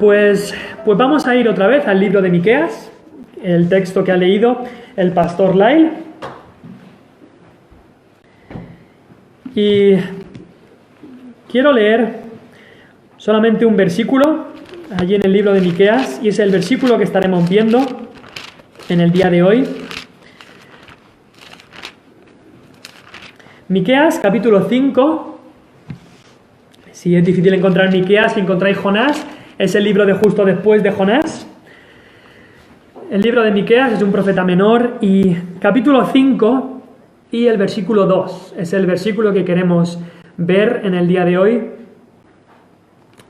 Pues vamos a ir otra vez al libro de Miqueas, el texto que ha leído el pastor Lyle. Y quiero leer solamente un versículo allí en el libro de Miqueas, y es el versículo que estaremos viendo en el día de hoy. Miqueas, capítulo 5. Si es difícil encontrar Miqueas, si encontráis Jonás, es el libro de justo después de Jonás. El libro de Miqueas es un profeta menor, y capítulo 5 y el versículo 2 es el versículo que queremos ver en el día de hoy.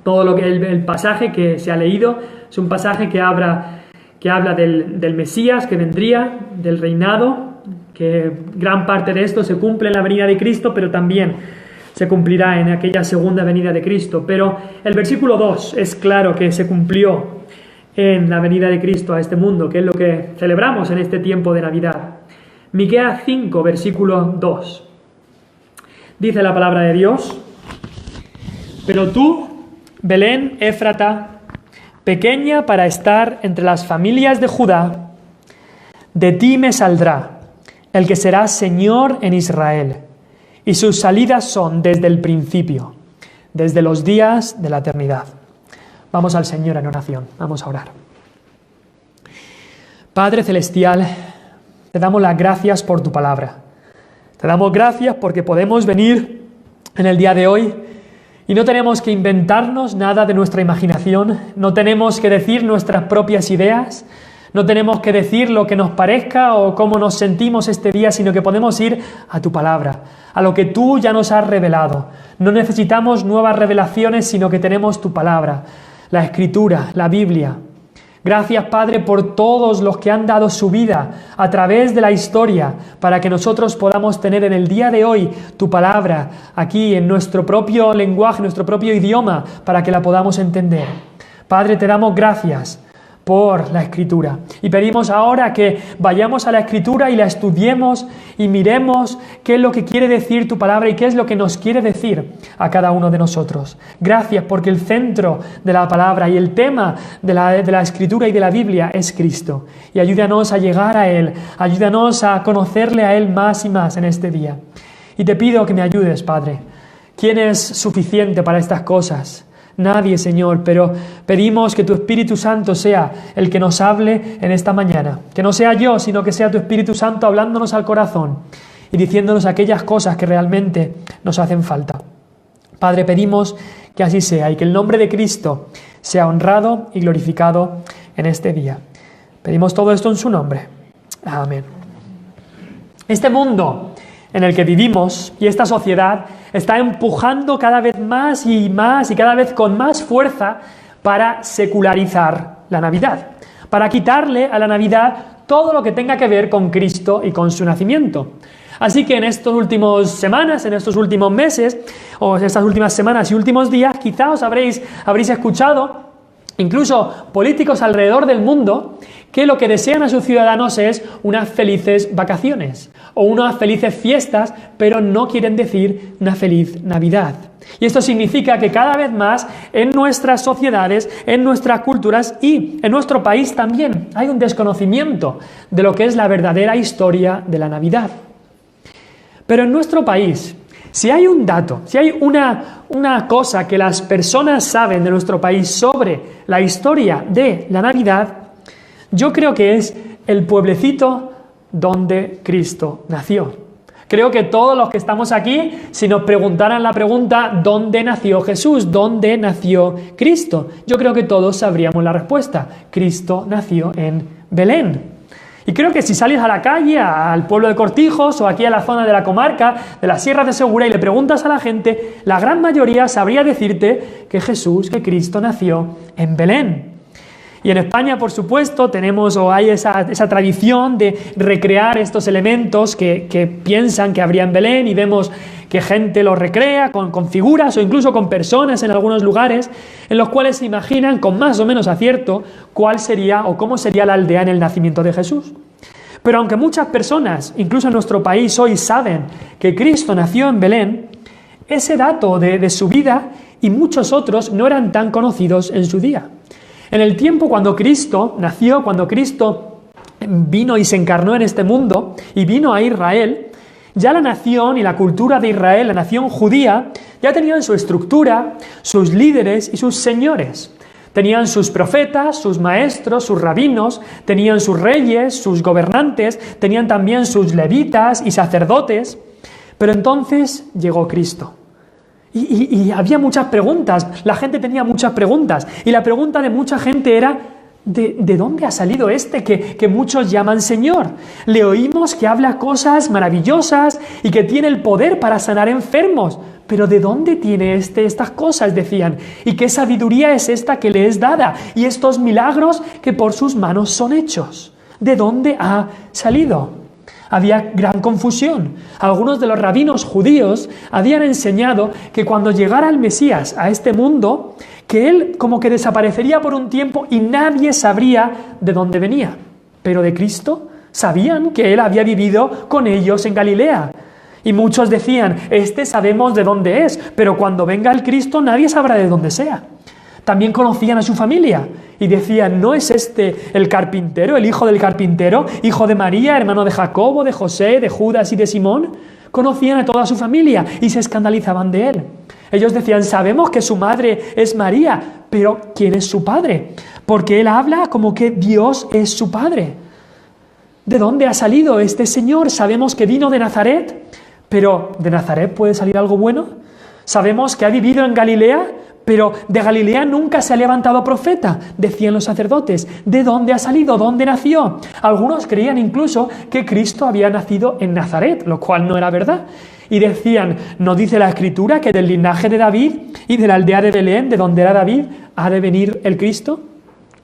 Todo lo que el pasaje que se ha leído es un pasaje que habla del Mesías que vendría, del reinado, que gran parte de esto se cumple en la venida de Cristo, pero también se cumplirá en aquella segunda venida de Cristo. Pero el versículo 2 es claro que se cumplió en la venida de Cristo a este mundo, que es lo que celebramos en este tiempo de Navidad. Miqueas 5, versículo 2. Dice la palabra de Dios: pero tú, Belén Éfrata, pequeña para estar entre las familias de Judá, de ti me saldrá el que será Señor en Israel, y sus salidas son desde el principio, desde los días de la eternidad. Vamos al Señor en oración, vamos a orar. Padre Celestial, te damos las gracias por tu palabra. Te damos gracias porque podemos venir en el día de hoy y no tenemos que inventarnos nada de nuestra imaginación, no tenemos que decir nuestras propias ideas, no tenemos que decir lo que nos parezca o cómo nos sentimos este día, sino que podemos ir a tu palabra, a lo que tú ya nos has revelado. No necesitamos nuevas revelaciones, sino que tenemos tu palabra, la Escritura, la Biblia. Gracias, Padre, por todos los que han dado su vida a través de la historia para que nosotros podamos tener en el día de hoy tu palabra aquí en nuestro propio lenguaje, nuestro propio idioma, para que la podamos entender. Padre, te damos gracias por la Escritura. Y pedimos ahora que vayamos a la Escritura y la estudiemos y miremos qué es lo que quiere decir tu palabra y qué es lo que nos quiere decir a cada uno de nosotros. Gracias porque el centro de la palabra y el tema de la Escritura y de la Biblia es Cristo. Y ayúdanos a llegar a Él, ayúdanos a conocerle a Él más y más en este día. Y te pido que me ayudes, Padre. ¿Quién es suficiente para estas cosas? Nadie, Señor, pero pedimos que tu Espíritu Santo sea el que nos hable en esta mañana. Que no sea yo, sino que sea tu Espíritu Santo hablándonos al corazón y diciéndonos aquellas cosas que realmente nos hacen falta. Padre, pedimos que así sea y que el nombre de Cristo sea honrado y glorificado en este día. Pedimos todo esto en su nombre. Amén. Este mundo en el que vivimos y esta sociedad está empujando cada vez más y cada vez con más fuerza para secularizar la Navidad, para quitarle a la Navidad todo lo que tenga que ver con Cristo y con su nacimiento. Así que en estas últimas semanas, en estos últimos meses, o estas últimas semanas y últimos días, quizá habréis escuchado incluso políticos alrededor del mundo que lo que desean a sus ciudadanos es unas felices vacaciones o unas felices fiestas, pero no quieren decir una feliz Navidad. Y esto significa que cada vez más en nuestras sociedades, en nuestras culturas y en nuestro país también hay un desconocimiento de lo que es la verdadera historia de la Navidad. Pero en nuestro país, si hay un dato, si hay una cosa que las personas saben de nuestro país sobre la historia de la Navidad, yo creo que es el pueblecito donde Cristo nació. Creo que todos los que estamos aquí, si nos preguntaran la pregunta ¿dónde nació Jesús? ¿Dónde nació Cristo? Yo creo que todos sabríamos la respuesta. Cristo nació en Belén. Y creo que si sales a la calle, al pueblo de Cortijos o aquí a la zona de la comarca, de las sierras de Segura, y le preguntas a la gente, la gran mayoría sabría decirte que Cristo nació en Belén. Y en España, por supuesto, hay esa tradición de recrear estos elementos que piensan que habría en Belén, y vemos que gente los recrea con figuras o incluso con personas en algunos lugares en los cuales se imaginan con más o menos acierto cuál sería o cómo sería la aldea en el nacimiento de Jesús. Pero aunque muchas personas, incluso en nuestro país hoy, saben que Cristo nació en Belén, ese dato de su vida y muchos otros no eran tan conocidos en su día. En el tiempo cuando Cristo nació, cuando Cristo vino y se encarnó en este mundo y vino a Israel, ya la nación y la cultura de Israel, la nación judía, ya tenían su estructura, sus líderes y sus señores. Tenían sus profetas, sus maestros, sus rabinos, tenían sus reyes, sus gobernantes, tenían también sus levitas y sacerdotes. Pero entonces llegó Cristo. Y había muchas preguntas, la gente tenía muchas preguntas. Y la pregunta de mucha gente era, ¿de dónde ha salido este que muchos llaman Señor? Le oímos que habla cosas maravillosas y que tiene el poder para sanar enfermos. Pero ¿de dónde tiene estas cosas? Decían. ¿Y qué sabiduría es esta que le es dada? Y estos milagros que por sus manos son hechos. ¿De dónde ha salido? Había gran confusión. Algunos de los rabinos judíos habían enseñado que cuando llegara el Mesías a este mundo, que él como que desaparecería por un tiempo y nadie sabría de dónde venía. Pero de Cristo sabían que él había vivido con ellos en Galilea. Y muchos decían, sabemos de dónde es, pero cuando venga el Cristo nadie sabrá de dónde sea. También conocían a su familia y decían, ¿no es este el carpintero, el hijo del carpintero, hijo de María, hermano de Jacobo, de José, de Judas y de Simón? Conocían a toda su familia y se escandalizaban de él. Ellos decían, sabemos que su madre es María, pero ¿quién es su padre? Porque él habla como que Dios es su padre. ¿De dónde ha salido este señor? Sabemos que vino de Nazaret, pero ¿de Nazaret puede salir algo bueno? Sabemos que ha vivido en Galilea, pero de Galilea nunca se ha levantado profeta, decían los sacerdotes. ¿De dónde ha salido? ¿Dónde nació? Algunos creían incluso que Cristo había nacido en Nazaret, lo cual no era verdad. Y decían, ¿no dice la Escritura que del linaje de David y de la aldea de Belén, de donde era David, ha de venir el Cristo?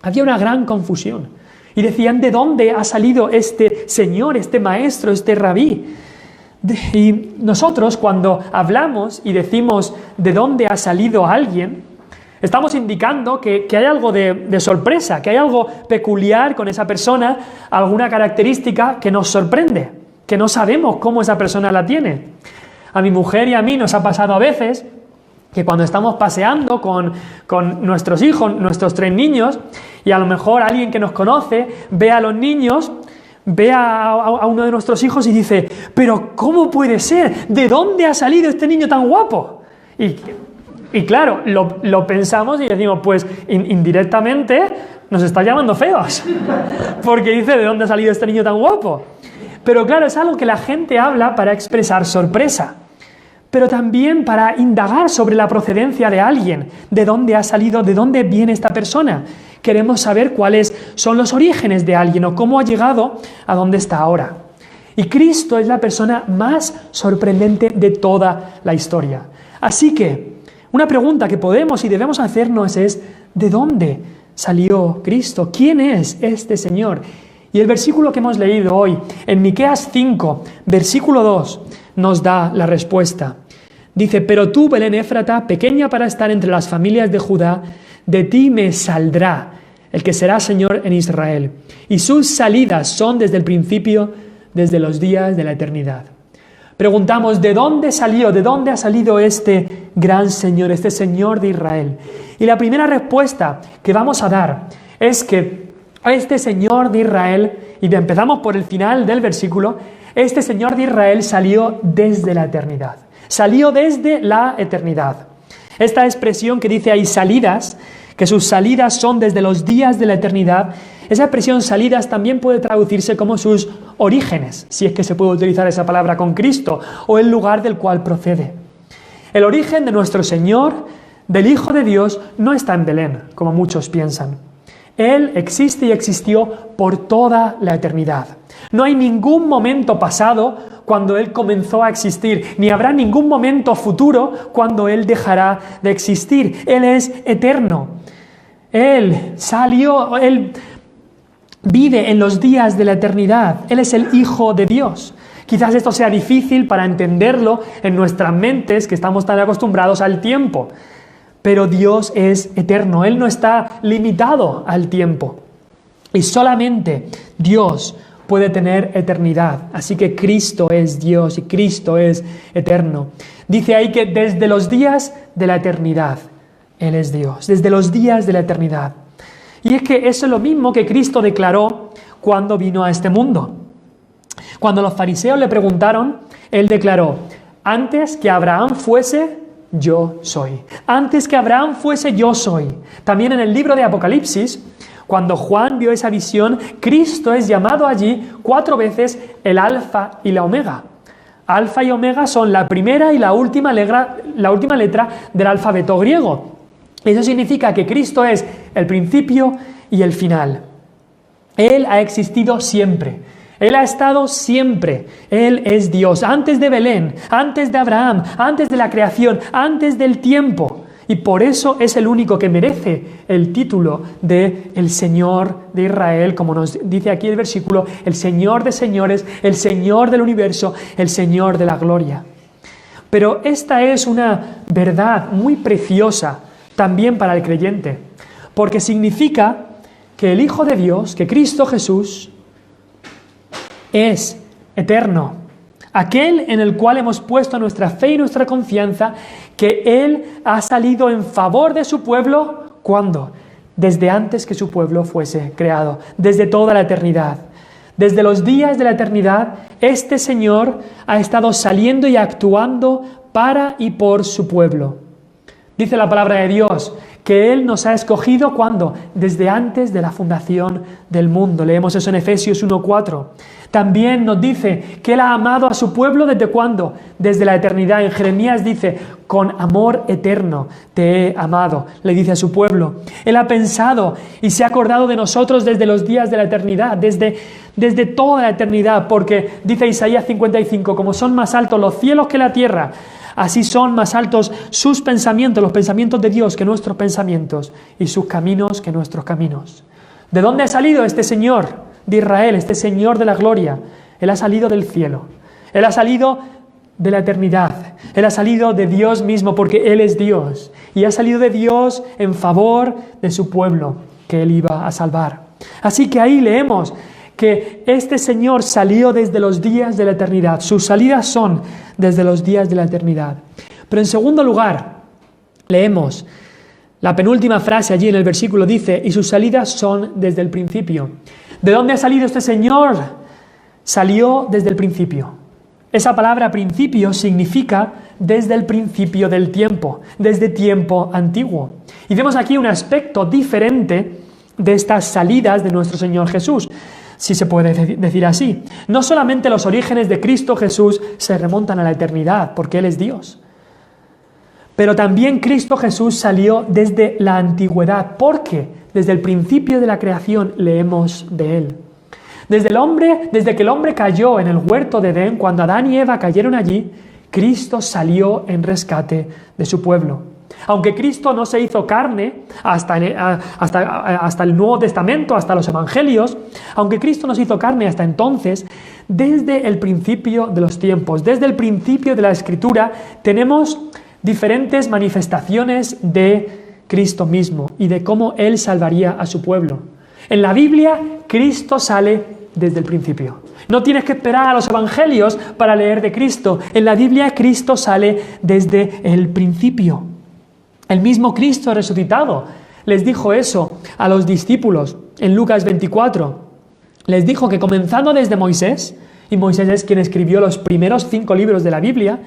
Había una gran confusión. Y decían, ¿de dónde ha salido este señor, este maestro, este rabí? Y nosotros cuando hablamos y decimos de dónde ha salido alguien, estamos indicando que hay algo de sorpresa, que hay algo peculiar con esa persona, alguna característica que nos sorprende, que no sabemos cómo esa persona la tiene. A mi mujer y a mí nos ha pasado a veces que cuando estamos paseando con nuestros hijos, nuestros 3 niños, y a lo mejor alguien que nos conoce ve a los niños, ve a uno de nuestros hijos y dice, pero ¿cómo puede ser? ¿De dónde ha salido este niño tan guapo? Y claro, lo pensamos y decimos, pues indirectamente nos está llamando feos, porque dice, ¿de dónde ha salido este niño tan guapo? Pero claro, es algo que la gente habla para expresar sorpresa, pero también para indagar sobre la procedencia de alguien, de dónde ha salido, de dónde viene esta persona. Queremos saber cuáles son los orígenes de alguien o cómo ha llegado a donde está ahora. Y Cristo es la persona más sorprendente de toda la historia. Así que, una pregunta que podemos y debemos hacernos es, ¿de dónde salió Cristo? ¿Quién es este Señor? Y el versículo que hemos leído hoy, en Miqueas 5, versículo 2, nos da la respuesta. Dice, pero tú, Belén Éfrata, pequeña para estar entre las familias de Judá, de ti me saldrá el que será Señor en Israel, y sus salidas son desde el principio, desde los días de la eternidad. Preguntamos, ¿de dónde salió? ¿De dónde ha salido este gran Señor, este Señor de Israel? Y la primera respuesta que vamos a dar es que este Señor de Israel, y empezamos por el final del versículo, este Señor de Israel salió desde la eternidad. Salió desde la eternidad. Esta expresión que dice ahí salidas, que sus salidas son desde los días de la eternidad, esa expresión salidas también puede traducirse como sus orígenes, si es que se puede utilizar esa palabra con Cristo, o el lugar del cual procede. El origen de nuestro Señor, del Hijo de Dios, no está en Belén, como muchos piensan. Él existe y existió por toda la eternidad. No hay ningún momento pasado cuando Él comenzó a existir, ni habrá ningún momento futuro cuando Él dejará de existir. Él es eterno. Él vive en los días de la eternidad. Él es el Hijo de Dios. Quizás esto sea difícil para entenderlo en nuestras mentes, que estamos tan acostumbrados al tiempo. Pero Dios es eterno, Él no está limitado al tiempo. Y solamente Dios puede tener eternidad. Así que Cristo es Dios y Cristo es eterno. Dice ahí que desde los días de la eternidad, Él es Dios. Desde los días de la eternidad. Y es que eso es lo mismo que Cristo declaró cuando vino a este mundo. Cuando los fariseos le preguntaron, Él declaró: antes que Abraham fuese, yo soy. Antes que Abraham fuese, yo soy. También en el libro de Apocalipsis, cuando Juan vio esa visión, Cristo es llamado allí 4 veces el Alfa y la Omega. Alfa y Omega son la primera y la última letra del alfabeto griego. Eso significa que Cristo es el principio y el final. Él ha existido siempre. Él ha estado siempre. Él es Dios. Antes de Belén, antes de Abraham, antes de la creación, antes del tiempo. Y por eso es el único que merece el título de el Señor de Israel, como nos dice aquí el versículo, el Señor de señores, el Señor del universo, el Señor de la gloria. Pero esta es una verdad muy preciosa también para el creyente, porque significa que el Hijo de Dios, que Cristo Jesús, es eterno, aquel en el cual hemos puesto nuestra fe y nuestra confianza, que Él ha salido en favor de su pueblo, ¿cuándo? Desde antes que su pueblo fuese creado, desde toda la eternidad. Desde los días de la eternidad, este Señor ha estado saliendo y actuando para y por su pueblo. Dice la palabra de Dios que Él nos ha escogido, ¿cuándo? Desde antes de la fundación del mundo. Leemos eso en Efesios 1:4. También nos dice que Él ha amado a su pueblo, ¿desde cuándo? Desde la eternidad. En Jeremías dice: con amor eterno te he amado, le dice a su pueblo. Él ha pensado y se ha acordado de nosotros desde los días de la eternidad, desde toda la eternidad, porque dice Isaías 55, como son más altos los cielos que la tierra, así son más altos sus pensamientos, los pensamientos de Dios, que nuestros pensamientos, y sus caminos que nuestros caminos. ¿De dónde ha salido este Señor de Israel, este Señor de la gloria? Él ha salido del cielo, Él ha salido de la eternidad, Él ha salido de Dios mismo, porque Él es Dios, y ha salido de Dios en favor de su pueblo que Él iba a salvar. Así que ahí leemos que este Señor salió desde los días de la eternidad. Sus salidas son desde los días de la eternidad. Pero en segundo lugar, leemos la penúltima frase allí en el versículo, dice: y sus salidas son desde el principio. ¿De dónde ha salido este Señor? Salió desde el principio. Esa palabra principio significa desde el principio del tiempo, desde tiempo antiguo. Y vemos aquí un aspecto diferente de estas salidas de nuestro Señor Jesús, si se puede decir así. No solamente los orígenes de Cristo Jesús se remontan a la eternidad, porque Él es Dios, pero también Cristo Jesús salió desde la antigüedad, porque desde el principio de la creación leemos de Él. Desde que el hombre cayó en el huerto de Edén, cuando Adán y Eva cayeron allí, Cristo salió en rescate de su pueblo. Aunque Cristo no se hizo carne hasta el Nuevo Testamento, hasta los Evangelios, aunque Cristo no se hizo carne hasta entonces, desde el principio de los tiempos, desde el principio de la Escritura, tenemos diferentes manifestaciones de Cristo mismo y de cómo Él salvaría a su pueblo. En la Biblia, Cristo sale desde el principio. No tienes que esperar a los Evangelios para leer de Cristo. En la Biblia, Cristo sale desde el principio. El mismo Cristo resucitado les dijo eso a los discípulos en Lucas 24. Les dijo que comenzando desde Moisés, y Moisés es quien escribió los primeros 5 libros de la Biblia,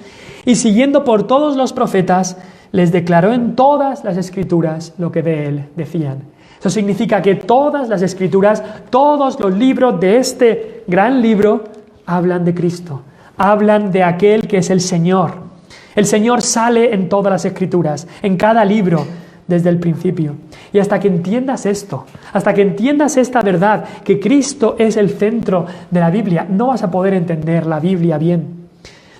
y siguiendo por todos los profetas, les declaró en todas las Escrituras lo que de Él decían. Eso significa que todas las Escrituras, todos los libros de este gran libro, hablan de Cristo, hablan de aquel que es el Señor. El Señor sale en todas las Escrituras, en cada libro, desde el principio. Y hasta que entiendas esto, hasta que entiendas esta verdad, que Cristo es el centro de la Biblia, no vas a poder entender la Biblia bien.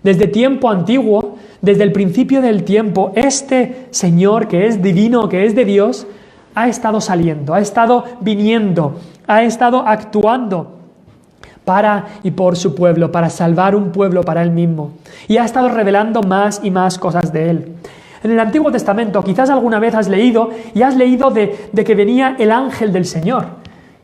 Desde tiempo antiguo, desde el principio del tiempo, este Señor que es divino, que es de Dios, ha estado saliendo, ha estado viniendo, ha estado actuando para y por su pueblo, para salvar un pueblo para Él mismo. Y ha estado revelando más y más cosas de Él. En el Antiguo Testamento quizás alguna vez has leído de que venía el ángel del Señor.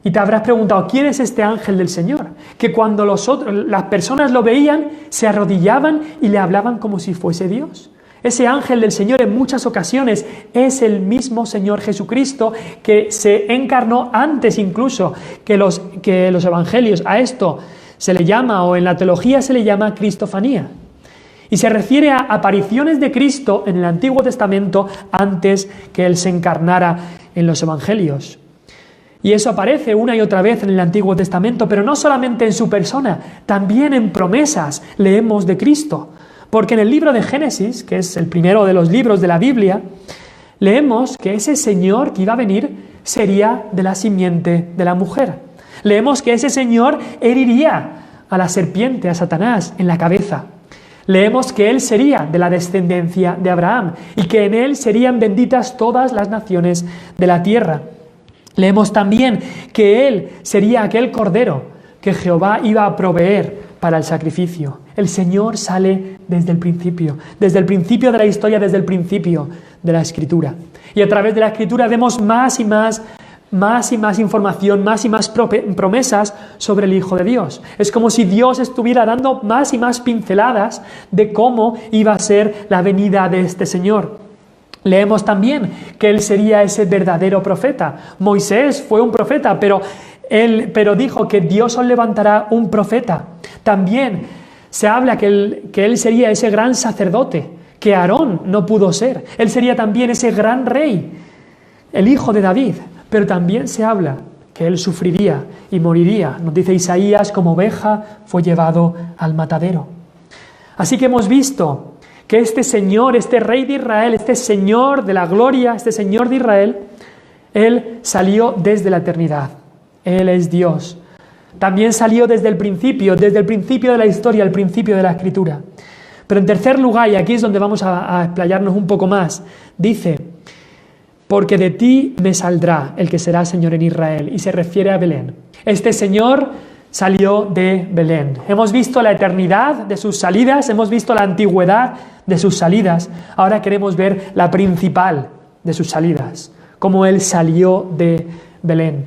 Y te habrás preguntado, ¿quién es este ángel del Señor? Que cuando las personas lo veían, se arrodillaban y le hablaban como si fuese Dios. Ese ángel del Señor en muchas ocasiones es el mismo Señor Jesucristo que se encarnó antes incluso que los evangelios. A esto se le llama, o en la teología se le llama cristofanía. Y se refiere a apariciones de Cristo en el Antiguo Testamento antes que Él se encarnara en los evangelios. Y eso aparece una y otra vez en el Antiguo Testamento, pero no solamente en su persona, también en promesas leemos de Cristo. Porque en el libro de Génesis, que es el primero de los libros de la Biblia, leemos que ese Señor que iba a venir sería de la simiente de la mujer. Leemos que ese Señor heriría a la serpiente, a Satanás, en la cabeza. Leemos que Él sería de la descendencia de Abraham y que en Él serían benditas todas las naciones de la tierra. Leemos también que Él sería aquel cordero que Jehová iba a proveer para el sacrificio. El Señor sale desde el principio de la historia, desde el principio de la Escritura. Y a través de la Escritura vemos más y más información, más y más promesas sobre el Hijo de Dios. Es como si Dios estuviera dando más y más pinceladas de cómo iba a ser la venida de este Señor. Leemos también que Él sería ese verdadero profeta. Moisés fue un profeta, pero dijo que Dios os levantará un profeta. También se habla que él sería ese gran sacerdote que Aarón no pudo ser. Él sería también ese gran rey, el hijo de David. Pero también se habla que Él sufriría y moriría. Nos dice Isaías, como oveja fue llevado al matadero. Así que hemos visto que este Señor, este Rey de Israel, este Señor de la gloria, este Señor de Israel, Él salió desde la eternidad. Él es Dios. También salió desde el principio de la historia, el principio de la Escritura. Pero en tercer lugar, y aquí es donde vamos a explayarnos un poco más, dice: porque de ti me saldrá el que será Señor en Israel. Y se refiere a Belén. Este Señor salió de Belén. Hemos visto la eternidad de sus salidas, hemos visto la antigüedad de sus salidas. Ahora queremos ver la principal de sus salidas, cómo Él salió de Belén.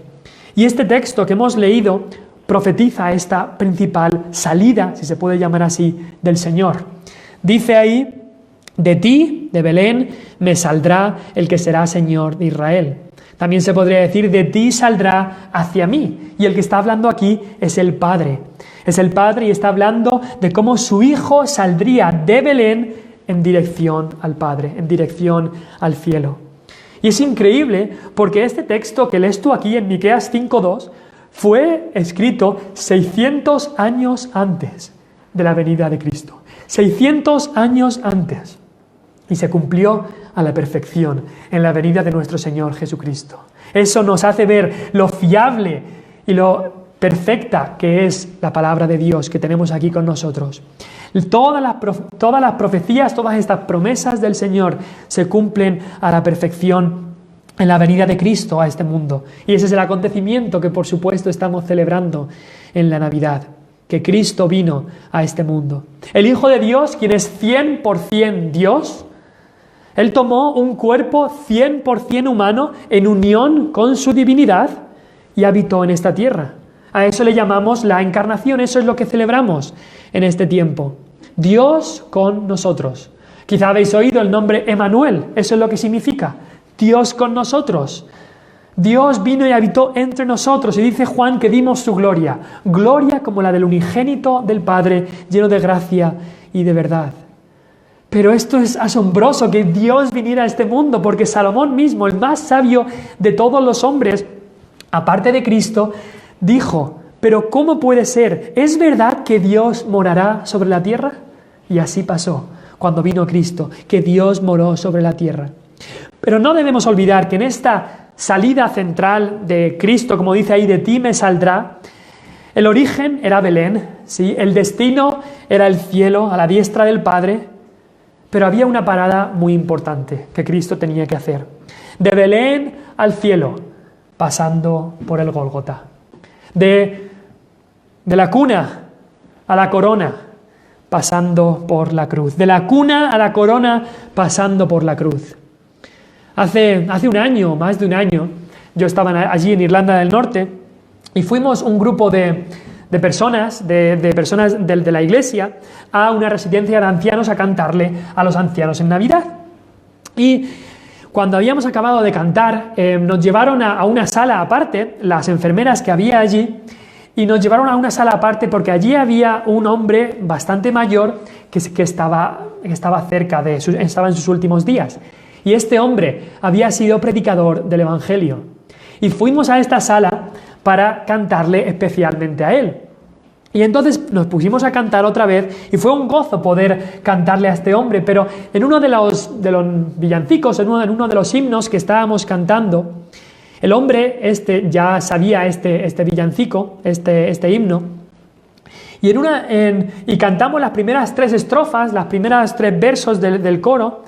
Y este texto que hemos leído profetiza esta principal salida, si se puede llamar así, del Señor. Dice ahí: de ti, de Belén, me saldrá el que será Señor de Israel. También se podría decir: de ti saldrá hacia mí. Y el que está hablando aquí es el Padre. Es el Padre y está hablando de cómo su Hijo saldría de Belén en dirección al Padre, en dirección al cielo. Y es increíble porque este texto que lees tú aquí en Miqueas 5:2 fue escrito 600 años antes de la venida de Cristo. 600 años antes. Y se cumplió a la perfección en la venida de nuestro Señor Jesucristo. Eso nos hace ver lo fiable y lo perfecta que es la palabra de Dios que tenemos aquí con nosotros. Todas las profecías, todas estas promesas del Señor se cumplen a la perfección en la venida de Cristo a este mundo. Y ese es el acontecimiento que por supuesto estamos celebrando en la Navidad, que Cristo vino a este mundo. El Hijo de Dios, quien es 100% Dios, Él tomó un cuerpo 100% humano en unión con su divinidad y habitó en esta tierra. A eso le llamamos la encarnación, eso es lo que celebramos en este tiempo. Dios con nosotros. Quizá habéis oído el nombre Emmanuel, eso es lo que significa. Dios con nosotros. Dios vino y habitó entre nosotros, y dice Juan que dimos su gloria. Gloria como la del unigénito del Padre, lleno de gracia y de verdad. Pero esto es asombroso, que Dios viniera a este mundo, porque Salomón mismo, el más sabio de todos los hombres, aparte de Cristo, dijo: pero ¿cómo puede ser? ¿Es verdad que Dios morará sobre la tierra? Y así pasó cuando vino Cristo, que Dios moró sobre la tierra. Pero no debemos olvidar que en esta salida central de Cristo, como dice ahí, de ti me saldrá, el origen era Belén, ¿sí? El destino era el cielo, a la diestra del Padre, pero había una parada muy importante que Cristo tenía que hacer. De Belén al cielo, pasando por el Gólgota. De la cuna a la corona, pasando por la cruz. De la cuna a la corona, pasando por la cruz. Hace un año, más de un año, yo estaba allí en Irlanda del Norte y fuimos un grupo de personas, de la iglesia a una residencia de ancianos a cantarle a los ancianos en Navidad. Y cuando habíamos acabado de cantar, nos llevaron a una sala aparte, las enfermeras que había allí, y nos llevaron a una sala aparte porque allí había un hombre bastante mayor que estaba estaba en sus últimos días. Y este hombre había sido predicador del Evangelio. Y fuimos a esta sala para cantarle especialmente a él. Y entonces nos pusimos a cantar otra vez y fue un gozo poder cantarle a este hombre, pero en uno de los villancicos, en uno de los himnos que estábamos cantando, el hombre ya sabía este villancico, este himno, y cantamos las primeras 3 estrofas, las primeras 3 versos del coro,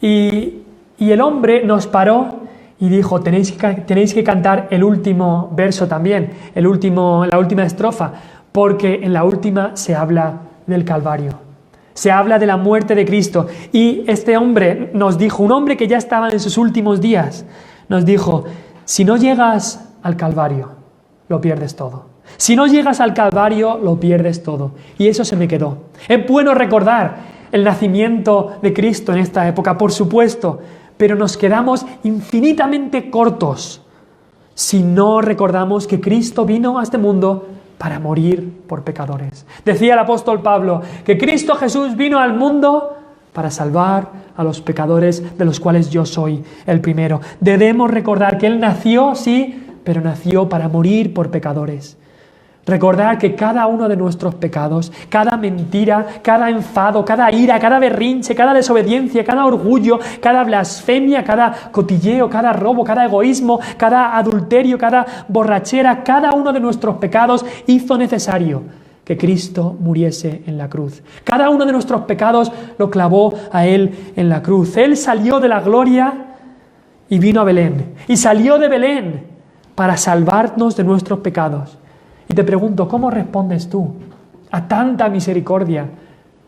y el hombre nos paró y dijo, tenéis que cantar el último verso también, la última estrofa, porque en la última se habla del Calvario, se habla de la muerte de Cristo. Y este hombre nos dijo, un hombre que ya estaba en sus últimos días, nos dijo, si no llegas al Calvario, lo pierdes todo. Si no llegas al Calvario, lo pierdes todo. Y eso se me quedó. Es bueno recordar el nacimiento de Cristo en esta época, por supuesto, pero nos quedamos infinitamente cortos si no recordamos que Cristo vino a este mundo para morir por pecadores. Decía el apóstol Pablo que Cristo Jesús vino al mundo para salvar a los pecadores, de los cuales yo soy el primero. Debemos recordar que Él nació, sí, pero nació para morir por pecadores. Recordar que cada uno de nuestros pecados, cada mentira, cada enfado, cada ira, cada berrinche, cada desobediencia, cada orgullo, cada blasfemia, cada cotilleo, cada robo, cada egoísmo, cada adulterio, cada borrachera, cada uno de nuestros pecados hizo necesario que Cristo muriese en la cruz. Cada uno de nuestros pecados lo clavó a Él en la cruz. Él salió de la gloria y vino a Belén. Y salió de Belén para salvarnos de nuestros pecados. Y te pregunto, ¿cómo respondes tú a tanta misericordia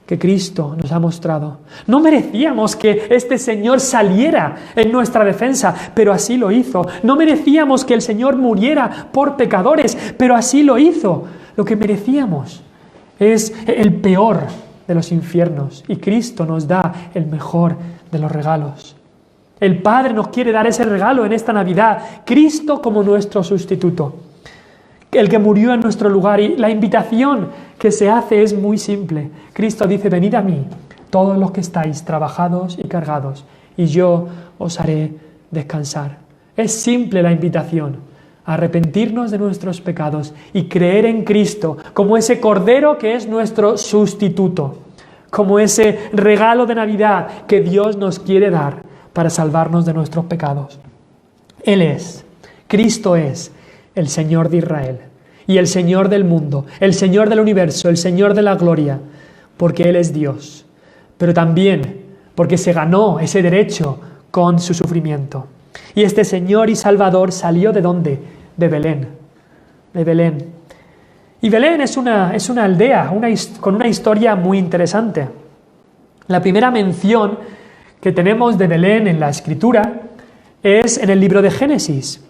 que Cristo nos ha mostrado? No merecíamos que este Señor saliera en nuestra defensa, pero así lo hizo. No merecíamos que el Señor muriera por pecadores, pero así lo hizo. Lo que merecíamos es el peor de los infiernos y Cristo nos da el mejor de los regalos. El Padre nos quiere dar ese regalo en esta Navidad, Cristo como nuestro sustituto, el que murió en nuestro lugar. Y la invitación que se hace es muy simple. Cristo dice, venid a mí, todos los que estáis trabajados y cargados, y yo os haré descansar. Es simple la invitación, arrepentirnos de nuestros pecados y creer en Cristo como ese Cordero que es nuestro sustituto, como ese regalo de Navidad que Dios nos quiere dar para salvarnos de nuestros pecados. Cristo es el Señor de Israel y el Señor del mundo, el Señor del universo, el Señor de la gloria, porque Él es Dios, pero también porque se ganó ese derecho con su sufrimiento. Y este Señor y Salvador salió ¿de dónde? De Belén. De Belén. Y Belén es una aldea con una historia muy interesante. La primera mención que tenemos de Belén en la Escritura es en el libro de Génesis.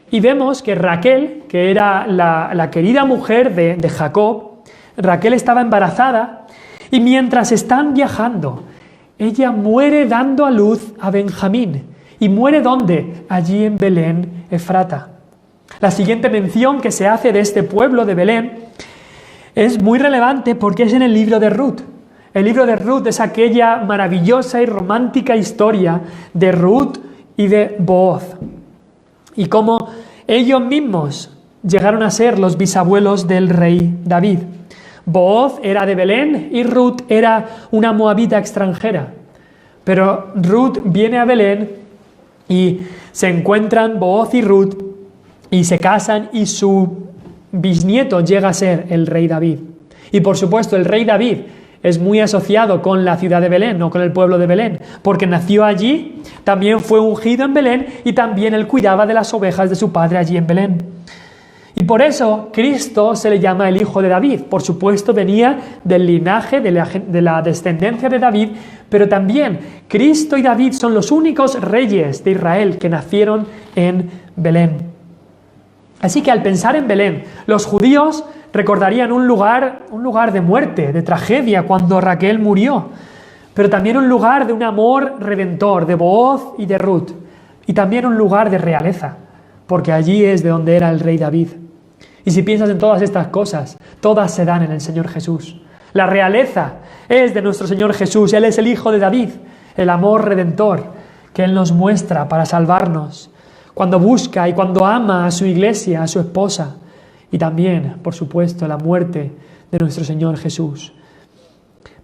Y vemos que Raquel, que era la querida mujer de Jacob, Raquel estaba embarazada y mientras están viajando, ella muere dando a luz a Benjamín. ¿Y muere dónde? Allí en Belén, Efrata. La siguiente mención que se hace de este pueblo de Belén es muy relevante porque es en el libro de Ruth. El libro de Ruth es aquella maravillosa y romántica historia de Ruth y de Booz. Y cómo ellos mismos llegaron a ser los bisabuelos del rey David. Booz era de Belén y Ruth era una moabita extranjera. Pero Ruth viene a Belén y se encuentran Booz y Ruth y se casan y su bisnieto llega a ser el rey David. Y por supuesto el rey David es muy asociado con la ciudad de Belén, o con el pueblo de Belén, porque nació allí, también fue ungido en Belén y también él cuidaba de las ovejas de su padre allí en Belén. Y por eso Cristo se le llama el hijo de David. Por supuesto venía del linaje, de la descendencia de David, pero también Cristo y David son los únicos reyes de Israel que nacieron en Belén. Así que al pensar en Belén, los judíos recordarían un lugar de muerte, de tragedia, cuando Raquel murió, pero también un lugar de un amor redentor, de Booz y de Ruth, y también un lugar de realeza, porque allí es de donde era el rey David. Y si piensas en todas estas cosas, todas se dan en el Señor Jesús. La realeza es de nuestro Señor Jesús, Él es el Hijo de David, el amor redentor que Él nos muestra para salvarnos, cuando busca y cuando ama a su iglesia, a su esposa, y también, por supuesto, la muerte de nuestro Señor Jesús.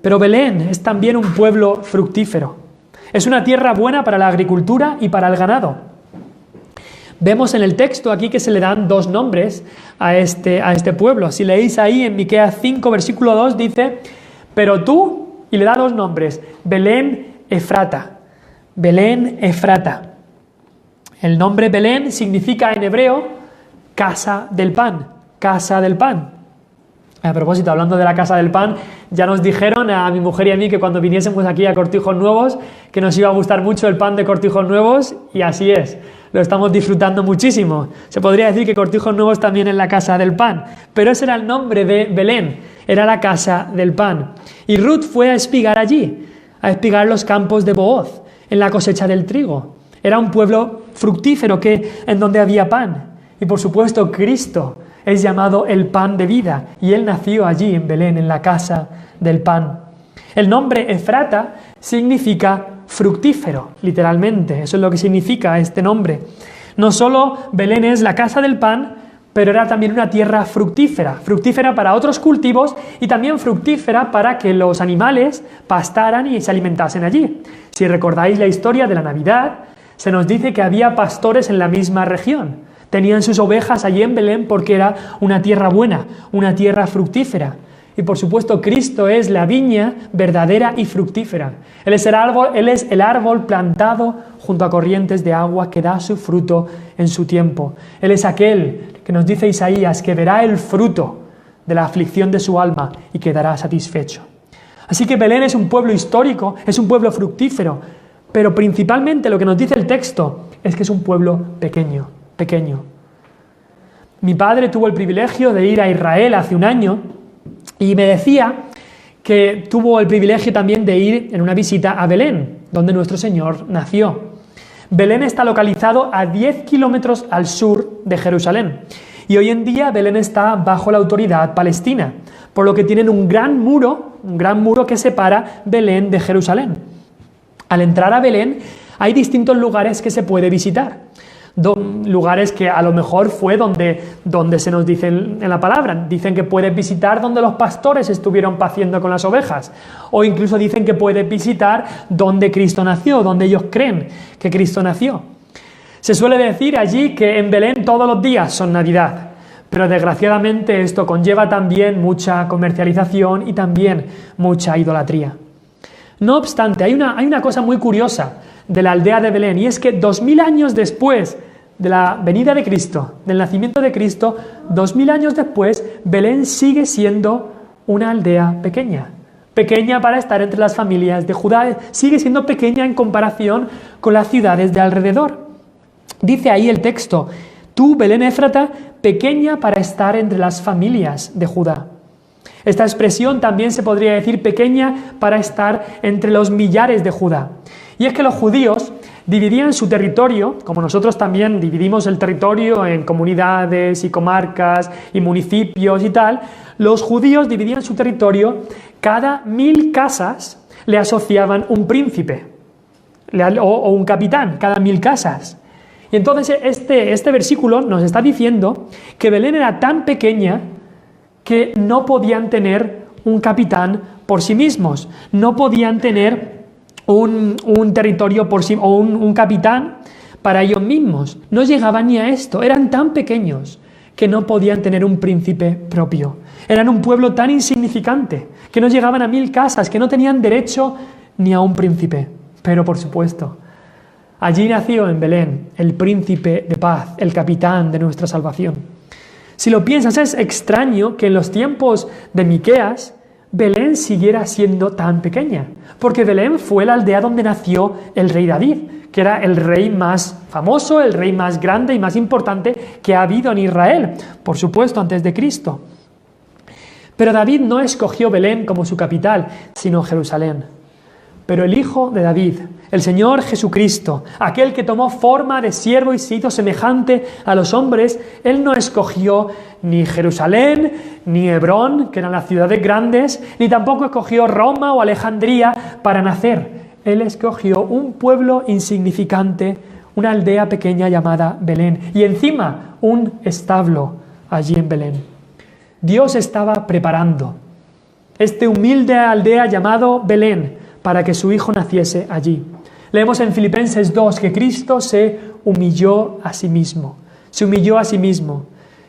Pero Belén es también un pueblo fructífero. Es una tierra buena para la agricultura y para el ganado. Vemos en el texto aquí que se le dan dos nombres a este pueblo. Si leéis ahí en Miqueas 5, versículo 2, dice, pero tú, y le da dos nombres, Belén Efrata. Belén Efrata. El nombre Belén significa en hebreo casa del pan, casa del pan. A propósito, hablando de la casa del pan, ya nos dijeron a mi mujer y a mí que cuando viniésemos aquí a Cortijos Nuevos, que nos iba a gustar mucho el pan de Cortijos Nuevos, y así es, lo estamos disfrutando muchísimo. Se podría decir que Cortijos Nuevos también es la casa del pan, pero ese era el nombre de Belén, era la casa del pan. Y Ruth fue a espigar allí, a espigar los campos de Booz, en la cosecha del trigo. Era un pueblo fructífero en donde había pan. Y por supuesto Cristo es llamado el pan de vida, y Él nació allí en Belén, en la casa del pan. El nombre Efrata significa fructífero, literalmente, eso es lo que significa este nombre. No solo Belén es la casa del pan, pero era también una tierra fructífera, fructífera para otros cultivos y también fructífera para que los animales pastaran y se alimentasen allí. Si recordáis la historia de la Navidad, se nos dice que había pastores en la misma región. Tenían sus ovejas allí en Belén porque era una tierra buena, una tierra fructífera. Y por supuesto Cristo es la viña verdadera y fructífera. Él es el árbol plantado junto a corrientes de agua que da su fruto en su tiempo. Él es aquel que nos dice Isaías que verá el fruto de la aflicción de su alma y quedará satisfecho. Así que Belén es un pueblo histórico, es un pueblo fructífero, pero principalmente lo que nos dice el texto es que es un pueblo pequeño. Mi padre tuvo el privilegio de ir a Israel hace un año y me decía que tuvo el privilegio también de ir en una visita a Belén, donde nuestro Señor nació. Belén está localizado a 10 kilómetros al sur de Jerusalén y hoy en día Belén está bajo la autoridad palestina, por lo que tienen un gran muro que separa Belén de Jerusalén. Al entrar a Belén hay distintos lugares que se puede visitar. Lugares que a lo mejor fue donde se nos dice en la palabra. Dicen que puedes visitar donde los pastores estuvieron paciendo con las ovejas, o incluso dicen que puedes visitar donde Cristo nació, donde ellos creen que Cristo nació. Se suele decir allí que en Belén todos los días son Navidad, pero desgraciadamente esto conlleva también mucha comercialización y también mucha idolatría. No obstante, hay una cosa muy curiosa de la aldea de Belén, y es que 2000 años después de la venida de Cristo, del nacimiento de Cristo, 2000 años después, Belén sigue siendo una aldea pequeña para estar entre las familias de Judá, sigue siendo pequeña en comparación con las ciudades de alrededor. Dice ahí el texto, tú, Belén Éfrata, pequeña para estar entre las familias de Judá. Esta expresión también se podría decir pequeña para estar entre los millares de Judá. Y es que los judíos dividían su territorio, como nosotros también dividimos el territorio en comunidades y comarcas y municipios y tal, los judíos dividían su territorio, cada 1000 casas le asociaban un príncipe o un capitán, cada 1000 casas. Y entonces este versículo nos está diciendo que Belén era tan pequeña que no podían tener un capitán por sí mismos, no podían tener un territorio por sí, o un capitán para ellos mismos. No llegaban ni a esto, eran tan pequeños que no podían tener un príncipe propio. Eran un pueblo tan insignificante que no llegaban a 1000 casas, que no tenían derecho ni a un príncipe. Pero por supuesto, allí nació en Belén el príncipe de paz, el capitán de nuestra salvación. Si lo piensas, es extraño que en los tiempos de Miqueas Belén siguiera siendo tan pequeña, porque Belén fue la aldea donde nació el rey David, que era el rey más famoso, el rey más grande y más importante que ha habido en Israel, por supuesto, antes de Cristo. Pero David no escogió Belén como su capital, sino Jerusalén. Pero el Hijo de David, el Señor Jesucristo, aquel que tomó forma de siervo y se hizo semejante a los hombres, Él no escogió ni Jerusalén, ni Hebrón, que eran las ciudades grandes, ni tampoco escogió Roma o Alejandría para nacer. Él escogió un pueblo insignificante, una aldea pequeña llamada Belén, y encima un establo allí en Belén. Dios estaba preparando este humilde aldea llamado Belén para que su Hijo naciese allí. Leemos en Filipenses 2 que Cristo se humilló a sí mismo. Se humilló a sí mismo.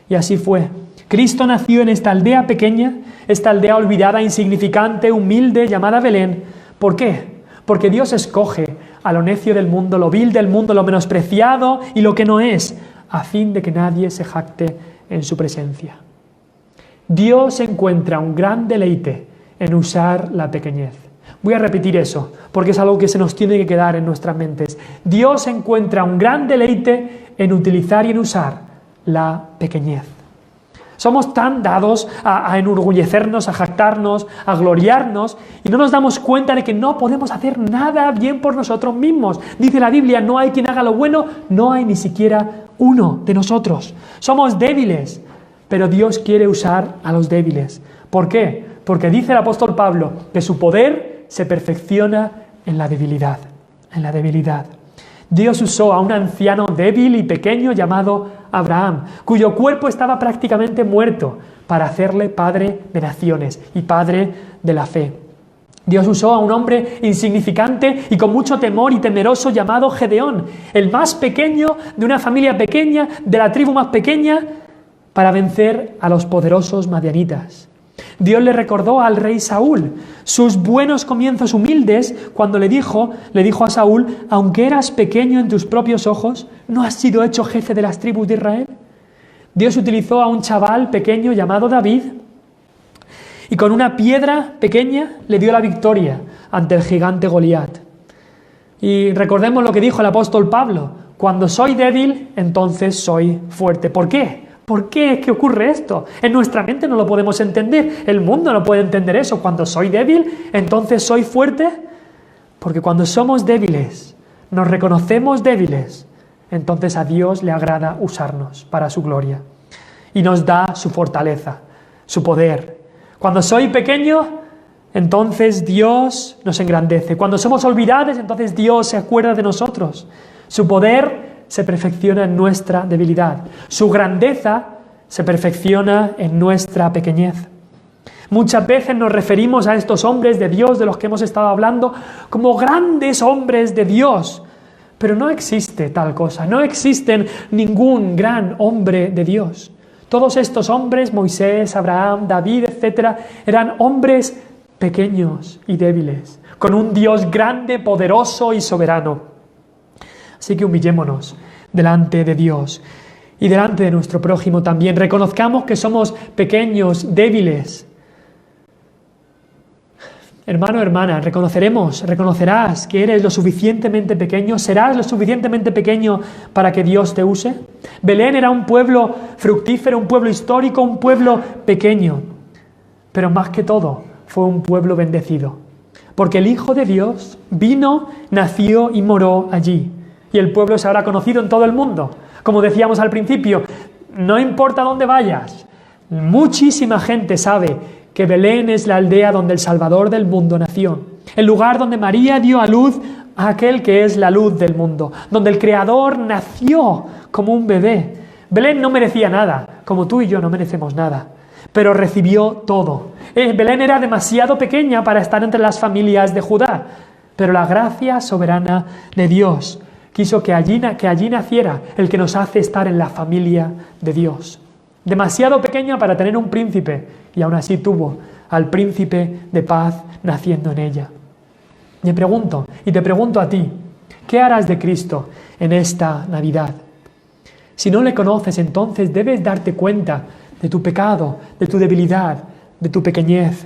Y así fue. Cristo nació en esta aldea pequeña, esta aldea olvidada, insignificante, humilde, llamada Belén. ¿Por qué? Porque Dios escoge a lo necio del mundo, lo vil del mundo, lo menospreciado y lo que no es, a fin de que nadie se jacte en su presencia. Dios encuentra un gran deleite en usar la pequeñez. Voy a repetir eso, porque es algo que se nos tiene que quedar en nuestras mentes. Dios encuentra un gran deleite en utilizar y en usar la pequeñez. Somos tan dados a enorgullecernos, a jactarnos, a gloriarnos, y no nos damos cuenta de que no podemos hacer nada bien por nosotros mismos. Dice la Biblia, no hay quien haga lo bueno, no hay ni siquiera uno de nosotros. Somos débiles, pero Dios quiere usar a los débiles. ¿Por qué? Porque dice el apóstol Pablo que su poder se perfecciona en la debilidad. En la debilidad. Dios usó a un anciano débil y pequeño llamado Abraham, cuyo cuerpo estaba prácticamente muerto, para hacerle padre de naciones y padre de la fe. Dios usó a un hombre insignificante y con mucho temor y temeroso llamado Gedeón, el más pequeño de una familia pequeña, de la tribu más pequeña, para vencer a los poderosos madianitas. Dios le recordó al rey Saúl sus buenos comienzos humildes cuando le dijo a Saúl, aunque eras pequeño en tus propios ojos, ¿no has sido hecho jefe de las tribus de Israel? Dios utilizó a un chaval pequeño llamado David y con una piedra pequeña le dio la victoria ante el gigante Goliat. Y recordemos lo que dijo el apóstol Pablo, cuando soy débil, entonces soy fuerte. ¿Por qué? ¿Por qué es que ocurre esto? En nuestra mente no lo podemos entender. El mundo no puede entender eso. Cuando soy débil, entonces soy fuerte. Porque cuando somos débiles, nos reconocemos débiles, entonces a Dios le agrada usarnos para su gloria. Y nos da su fortaleza, su poder. Cuando soy pequeño, entonces Dios nos engrandece. Cuando somos olvidados, entonces Dios se acuerda de nosotros. Su poder se perfecciona en nuestra debilidad. Su grandeza se perfecciona en nuestra pequeñez. Muchas veces nos referimos a estos hombres de Dios de los que hemos estado hablando como grandes hombres de Dios. Pero no existe tal cosa. No existen ningún gran hombre de Dios. Todos estos hombres, Moisés, Abraham, David, etc., eran hombres pequeños y débiles, con un Dios grande, poderoso y soberano. Así que humillémonos delante de Dios y delante de nuestro prójimo también. Reconozcamos que somos pequeños, débiles. Hermano, hermana, reconocerás que eres lo suficientemente pequeño, serás lo suficientemente pequeño para que Dios te use. Belén era un pueblo fructífero, un pueblo histórico, un pueblo pequeño, pero más que todo fue un pueblo bendecido, porque el Hijo de Dios vino, nació y moró allí. Y el pueblo se habrá conocido en todo el mundo. Como decíamos al principio, no importa dónde vayas, muchísima gente sabe que Belén es la aldea donde el Salvador del mundo nació. El lugar donde María dio a luz a aquel que es la luz del mundo. Donde el Creador nació como un bebé. Belén no merecía nada, como tú y yo no merecemos nada. Pero recibió todo. Belén era demasiado pequeña para estar entre las familias de Judá. Pero la gracia soberana de Dios quiso que allí naciera el que nos hace estar en la familia de Dios. Demasiado pequeña para tener un príncipe, y aún así tuvo al príncipe de paz naciendo en ella. Me pregunto, y te pregunto a ti, ¿qué harás de Cristo en esta Navidad? Si no le conoces, entonces debes darte cuenta de tu pecado, de tu debilidad, de tu pequeñez.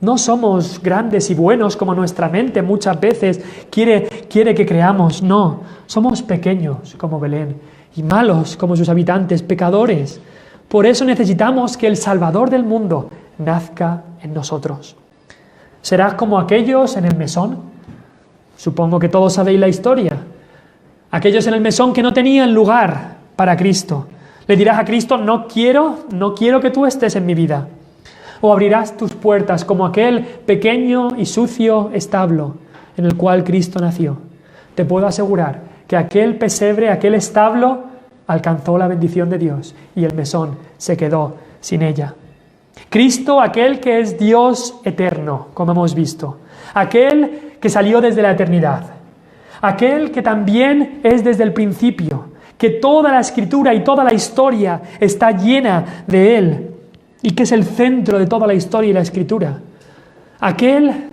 No somos grandes y buenos como nuestra mente muchas veces quiere que creamos. No, somos pequeños como Belén y malos como sus habitantes, pecadores. Por eso necesitamos que el Salvador del mundo nazca en nosotros. Serás como aquellos en el mesón. Supongo que todos sabéis la historia. Aquellos en el mesón que no tenían lugar para Cristo. Le dirás a Cristo, no quiero que tú estés en mi vida. O abrirás tus puertas como aquel pequeño y sucio establo en el cual Cristo nació. Te puedo asegurar que aquel pesebre, aquel establo, alcanzó la bendición de Dios y el mesón se quedó sin ella. Cristo, aquel que es Dios eterno, como hemos visto. Aquel que salió desde la eternidad. Aquel que también es desde el principio. Que toda la Escritura y toda la historia está llena de Él. Y que es el centro de toda la historia y la Escritura. Aquel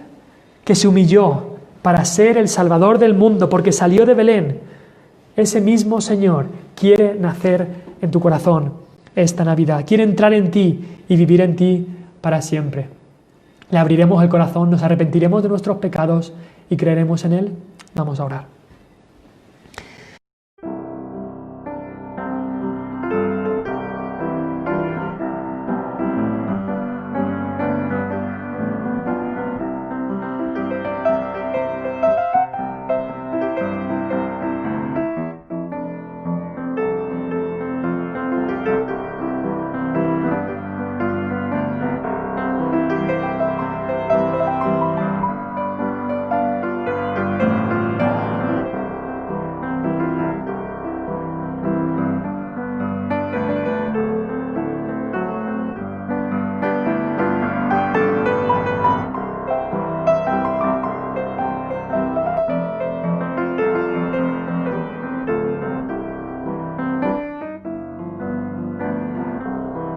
que se humilló para ser el Salvador del mundo porque salió de Belén. Ese mismo Señor quiere nacer en tu corazón esta Navidad. Quiere entrar en ti y vivir en ti para siempre. Le abriremos el corazón, nos arrepentiremos de nuestros pecados y creeremos en Él. Vamos a orar.